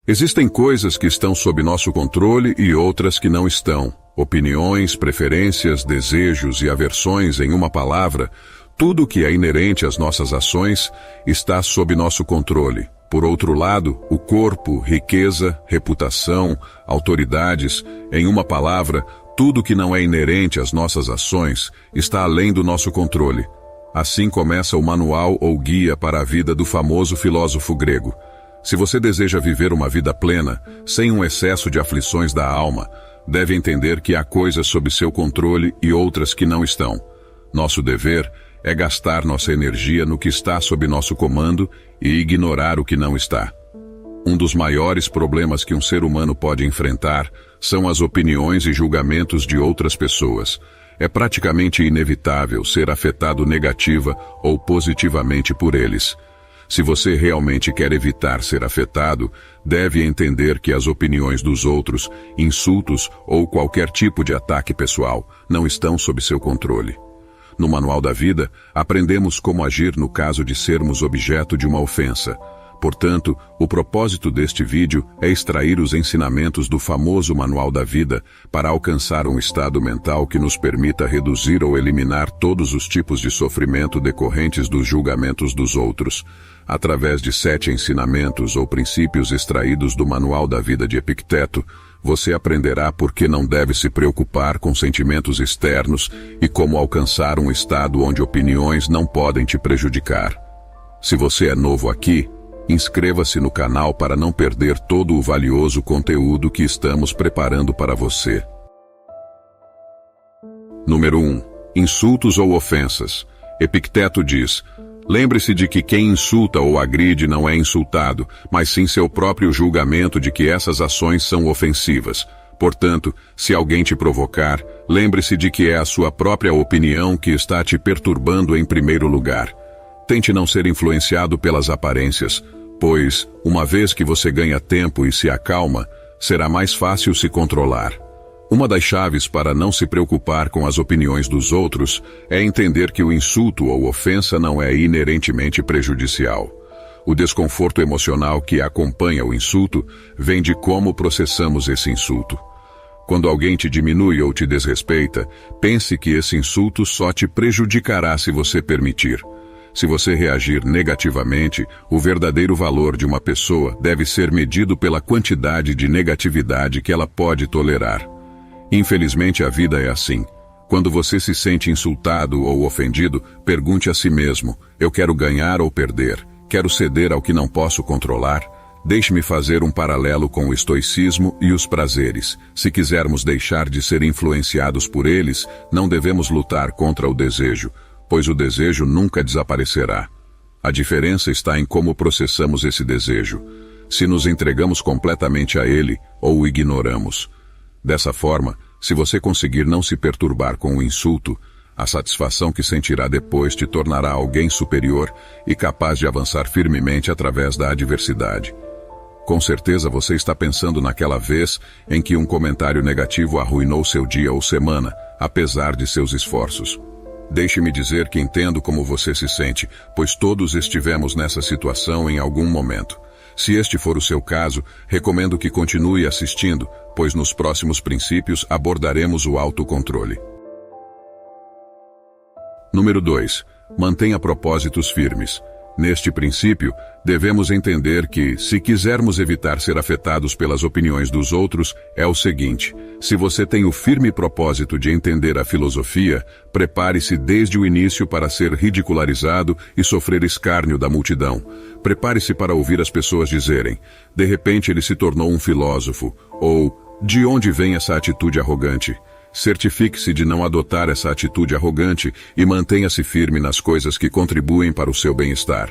Existem coisas que estão sob nosso controle e outras que não estão. Opiniões, preferências, desejos e aversões, em uma palavra, tudo o que é inerente às nossas ações está sob nosso controle. Por outro lado, o corpo, riqueza, reputação, autoridades, em uma palavra, tudo que não é inerente às nossas ações está além do nosso controle. Assim começa o manual ou guia para a vida do famoso filósofo grego. Se você deseja viver uma vida plena, sem um excesso de aflições da alma, deve entender que há coisas sob seu controle e outras que não estão. Nosso dever é gastar nossa energia no que está sob nosso comando e ignorar o que não está. Um dos maiores problemas que um ser humano pode enfrentar são as opiniões e julgamentos de outras pessoas. É praticamente inevitável ser afetado negativa ou positivamente por eles. Se você realmente quer evitar ser afetado, deve entender que as opiniões dos outros, insultos ou qualquer tipo de ataque pessoal não estão sob seu controle. No Manual da Vida, aprendemos como agir no caso de sermos objeto de uma ofensa. Portanto, o propósito deste vídeo é extrair os ensinamentos do famoso Manual da Vida para alcançar um estado mental que nos permita reduzir ou eliminar todos os tipos de sofrimento decorrentes dos julgamentos dos outros. Através de 7 ensinamentos ou princípios extraídos do Manual da Vida de Epicteto, você aprenderá por que não deve se preocupar com sentimentos externos e como alcançar um estado onde opiniões não podem te prejudicar. Se você é novo aqui, inscreva-se no canal para não perder todo o valioso conteúdo que estamos preparando para você. Número 1. Insultos ou ofensas. Epicteto diz: lembre-se de que quem insulta ou agride não é insultado, mas sim seu próprio julgamento de que essas ações são ofensivas. Portanto, se alguém te provocar, lembre-se de que é a sua própria opinião que está te perturbando em primeiro lugar. Tente não ser influenciado pelas aparências, pois, uma vez que você ganha tempo e se acalma, será mais fácil se controlar. Uma das chaves para não se preocupar com as opiniões dos outros é entender que o insulto ou ofensa não é inerentemente prejudicial. O desconforto emocional que acompanha o insulto vem de como processamos esse insulto. Quando alguém te diminui ou te desrespeita, pense que esse insulto só te prejudicará se você permitir. Se você reagir negativamente, o verdadeiro valor de uma pessoa deve ser medido pela quantidade de negatividade que ela pode tolerar. Infelizmente, a vida é assim. Quando você se sente insultado ou ofendido, pergunte a si mesmo: eu quero ganhar ou perder? Quero ceder ao que não posso controlar? Deixe-me fazer um paralelo com o estoicismo e os prazeres. Se quisermos deixar de ser influenciados por eles, não devemos lutar contra o desejo, pois o desejo nunca desaparecerá. A diferença está em como processamos esse desejo, se nos entregamos completamente a ele ou o ignoramos. Dessa forma, se você conseguir não se perturbar com o insulto, a satisfação que sentirá depois te tornará alguém superior e capaz de avançar firmemente através da adversidade. Com certeza você está pensando naquela vez em que um comentário negativo arruinou seu dia ou semana, apesar de seus esforços. Deixe-me dizer que entendo como você se sente, pois todos estivemos nessa situação em algum momento. Se este for o seu caso, recomendo que continue assistindo, pois nos próximos princípios abordaremos o autocontrole. Número 2. Mantenha propósitos firmes. Neste princípio, devemos entender que, se quisermos evitar ser afetados pelas opiniões dos outros, é o seguinte: se você tem o firme propósito de entender a filosofia, prepare-se desde o início para ser ridicularizado e sofrer escárnio da multidão. Prepare-se para ouvir as pessoas dizerem: de repente ele se tornou um filósofo, ou de onde vem essa atitude arrogante? Certifique-se de não adotar essa atitude arrogante e mantenha-se firme nas coisas que contribuem para o seu bem-estar.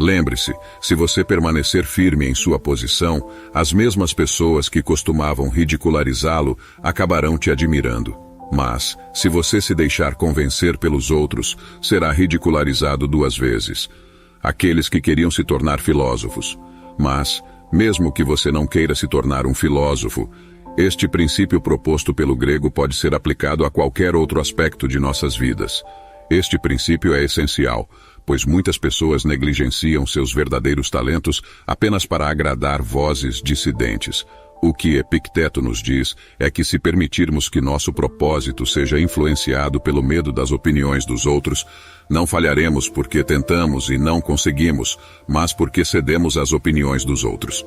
Lembre-se, se você permanecer firme em sua posição, as mesmas pessoas que costumavam ridicularizá-lo acabarão te admirando. Mas, se você se deixar convencer pelos outros, será ridicularizado 2 vezes. Aqueles que queriam se tornar filósofos. Mas, mesmo que você não queira se tornar um filósofo, este princípio proposto pelo grego pode ser aplicado a qualquer outro aspecto de nossas vidas. Este princípio é essencial, pois muitas pessoas negligenciam seus verdadeiros talentos apenas para agradar vozes dissidentes. O que Epicteto nos diz é que se permitirmos que nosso propósito seja influenciado pelo medo das opiniões dos outros, não falharemos porque tentamos e não conseguimos, mas porque cedemos às opiniões dos outros.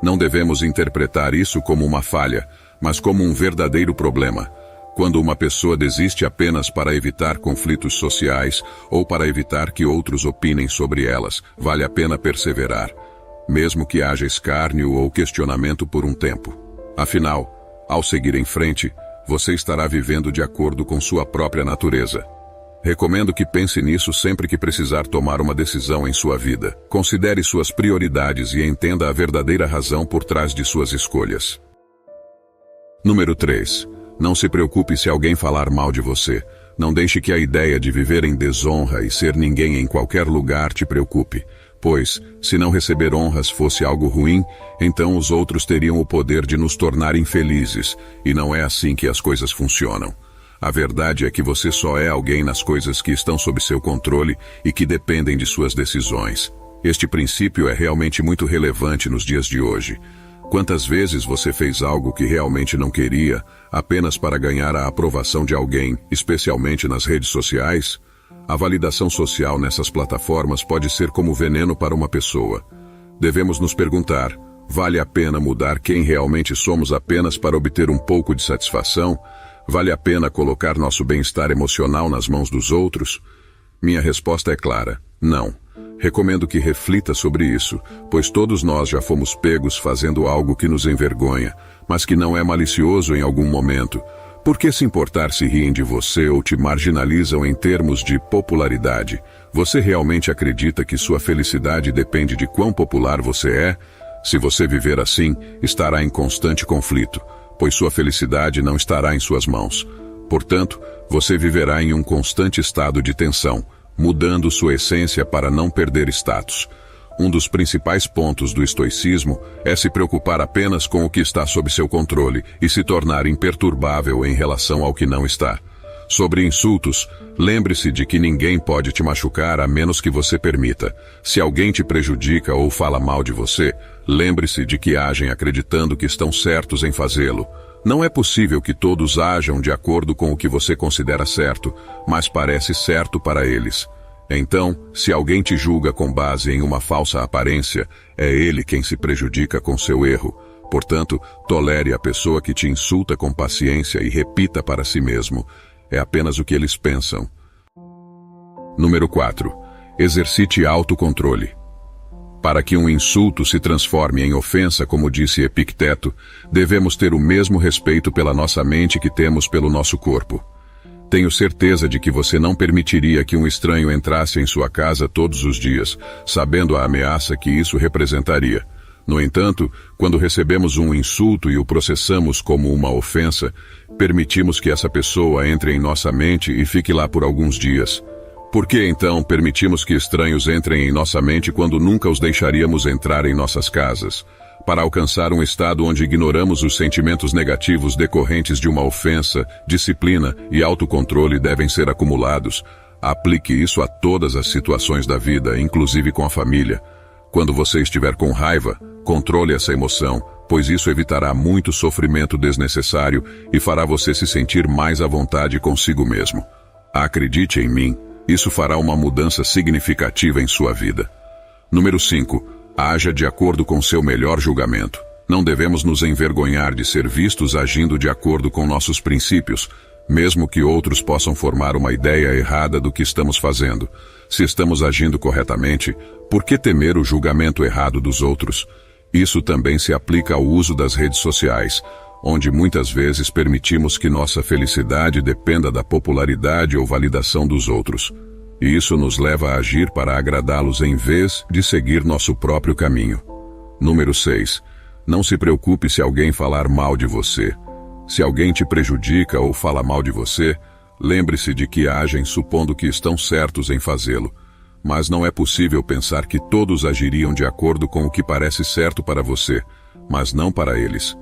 Não devemos interpretar isso como uma falha, mas como um verdadeiro problema. Quando uma pessoa desiste apenas para evitar conflitos sociais ou para evitar que outros opinem sobre elas, vale a pena perseverar, mesmo que haja escárnio ou questionamento por um tempo. Afinal, ao seguir em frente, você estará vivendo de acordo com sua própria natureza. Recomendo que pense nisso sempre que precisar tomar uma decisão em sua vida. Considere suas prioridades e entenda a verdadeira razão por trás de suas escolhas. Número 3. Não se preocupe se alguém falar mal de você. Não deixe que a ideia de viver em desonra e ser ninguém em qualquer lugar te preocupe. Pois, se não receber honras fosse algo ruim, então os outros teriam o poder de nos tornar infelizes, e não é assim que as coisas funcionam. A verdade é que você só é alguém nas coisas que estão sob seu controle e que dependem de suas decisões. Este princípio é realmente muito relevante nos dias de hoje. Quantas vezes você fez algo que realmente não queria, apenas para ganhar a aprovação de alguém, especialmente nas redes sociais? A validação social nessas plataformas pode ser como veneno para uma pessoa. Devemos nos perguntar, vale a pena mudar quem realmente somos apenas para obter um pouco de satisfação? Vale a pena colocar nosso bem-estar emocional nas mãos dos outros? Minha resposta é clara, não. Recomendo que reflita sobre isso, pois todos nós já fomos pegos fazendo algo que nos envergonha, mas que não é malicioso em algum momento. Por que se importar se riem de você ou te marginalizam em termos de popularidade? Você realmente acredita que sua felicidade depende de quão popular você é? Se você viver assim, estará em constante conflito, pois sua felicidade não estará em suas mãos. Portanto, você viverá em um constante estado de tensão, mudando sua essência para não perder status. Um dos principais pontos do estoicismo é se preocupar apenas com o que está sob seu controle e se tornar imperturbável em relação ao que não está. Sobre insultos, lembre-se de que ninguém pode te machucar a menos que você permita. Se alguém te prejudica ou fala mal de você, lembre-se de que agem acreditando que estão certos em fazê-lo. Não é possível que todos ajam de acordo com o que você considera certo, mas parece certo para eles. Então, se alguém te julga com base em uma falsa aparência, é ele quem se prejudica com seu erro. Portanto, tolere a pessoa que te insulta com paciência e repita para si mesmo. É apenas o que eles pensam. Número 4. Exercite autocontrole. Para que um insulto se transforme em ofensa, como disse Epicteto, devemos ter o mesmo respeito pela nossa mente que temos pelo nosso corpo. Tenho certeza de que você não permitiria que um estranho entrasse em sua casa todos os dias, sabendo a ameaça que isso representaria. No entanto, quando recebemos um insulto e o processamos como uma ofensa, permitimos que essa pessoa entre em nossa mente e fique lá por alguns dias. Por que então permitimos que estranhos entrem em nossa mente quando nunca os deixaríamos entrar em nossas casas? Para alcançar um estado onde ignoramos os sentimentos negativos decorrentes de uma ofensa, disciplina e autocontrole devem ser acumulados. Aplique isso a todas as situações da vida, inclusive com a família. Quando você estiver com raiva, controle essa emoção, pois isso evitará muito sofrimento desnecessário e fará você se sentir mais à vontade consigo mesmo. Acredite em mim, isso fará uma mudança significativa em sua vida. Número 5. Haja de acordo com seu melhor julgamento. Não devemos nos envergonhar de ser vistos agindo de acordo com nossos princípios, mesmo que outros possam formar uma ideia errada do que estamos fazendo. Se estamos agindo corretamente, por que temer o julgamento errado dos outros? Isso também se aplica ao uso das redes sociais, onde muitas vezes permitimos que nossa felicidade dependa da popularidade ou validação dos outros. E isso nos leva a agir para agradá-los em vez de seguir nosso próprio caminho. Número 6. Não se preocupe se alguém falar mal de você. Se alguém te prejudica ou fala mal de você, lembre-se de que agem supondo que estão certos em fazê-lo. Mas não é possível pensar que todos agiriam de acordo com o que parece certo para você, mas não para eles.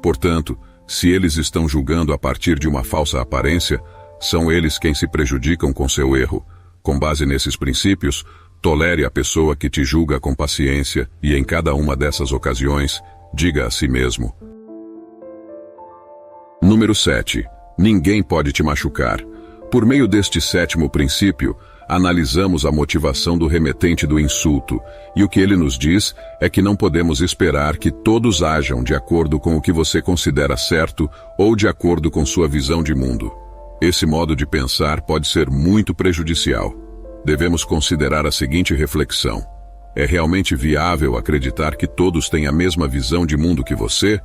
Portanto, se eles estão julgando a partir de uma falsa aparência, são eles quem se prejudicam com seu erro. Com base nesses princípios, tolere a pessoa que te julga com paciência e em cada uma dessas ocasiões, diga a si mesmo. Número 7. Ninguém pode te machucar. Por meio deste 7º princípio, analisamos a motivação do remetente do insulto, e o que ele nos diz é que não podemos esperar que todos ajam de acordo com o que você considera certo ou de acordo com sua visão de mundo. Esse modo de pensar pode ser muito prejudicial. Devemos considerar a seguinte reflexão: é realmente viável acreditar que todos têm a mesma visão de mundo que você?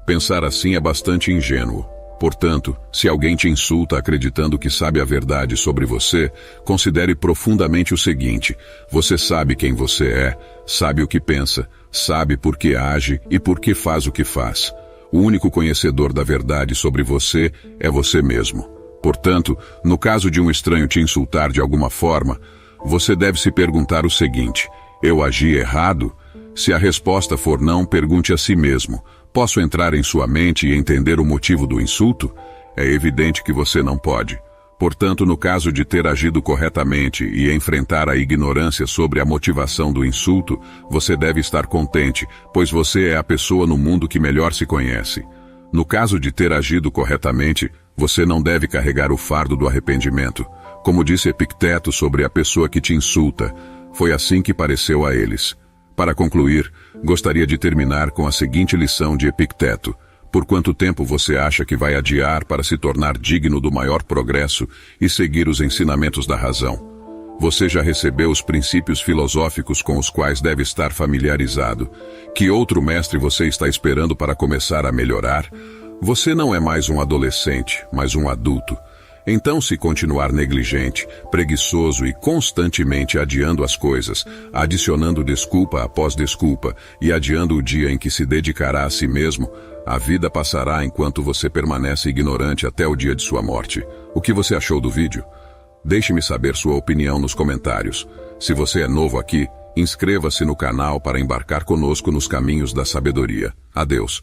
Pensar assim é bastante ingênuo. Portanto, se alguém te insulta acreditando que sabe a verdade sobre você, considere profundamente o seguinte: você sabe quem você é, sabe o que pensa, sabe por que age e por que faz o que faz. O único conhecedor da verdade sobre você é você mesmo. Portanto, no caso de um estranho te insultar de alguma forma, você deve se perguntar o seguinte: eu agi errado? Se a resposta for não, pergunte a si mesmo: posso entrar em sua mente e entender o motivo do insulto? É evidente que você não pode. Portanto, no caso de ter agido corretamente e enfrentar a ignorância sobre a motivação do insulto, você deve estar contente, pois você é a pessoa no mundo que melhor se conhece. No caso de ter agido corretamente, você não deve carregar o fardo do arrependimento. Como disse Epicteto sobre a pessoa que te insulta, foi assim que pareceu a eles. Para concluir, gostaria de terminar com a seguinte lição de Epicteto: por quanto tempo você acha que vai adiar para se tornar digno do maior progresso e seguir os ensinamentos da razão? Você já recebeu os princípios filosóficos com os quais deve estar familiarizado? Que outro mestre você está esperando para começar a melhorar? Você não é mais um adolescente, mas um adulto. Então, se continuar negligente, preguiçoso e constantemente adiando as coisas, adicionando desculpa após desculpa e adiando o dia em que se dedicará a si mesmo, a vida passará enquanto você permanece ignorante até o dia de sua morte. O que você achou do vídeo? Deixe-me saber sua opinião nos comentários. Se você é novo aqui, inscreva-se no canal para embarcar conosco nos caminhos da sabedoria. Adeus.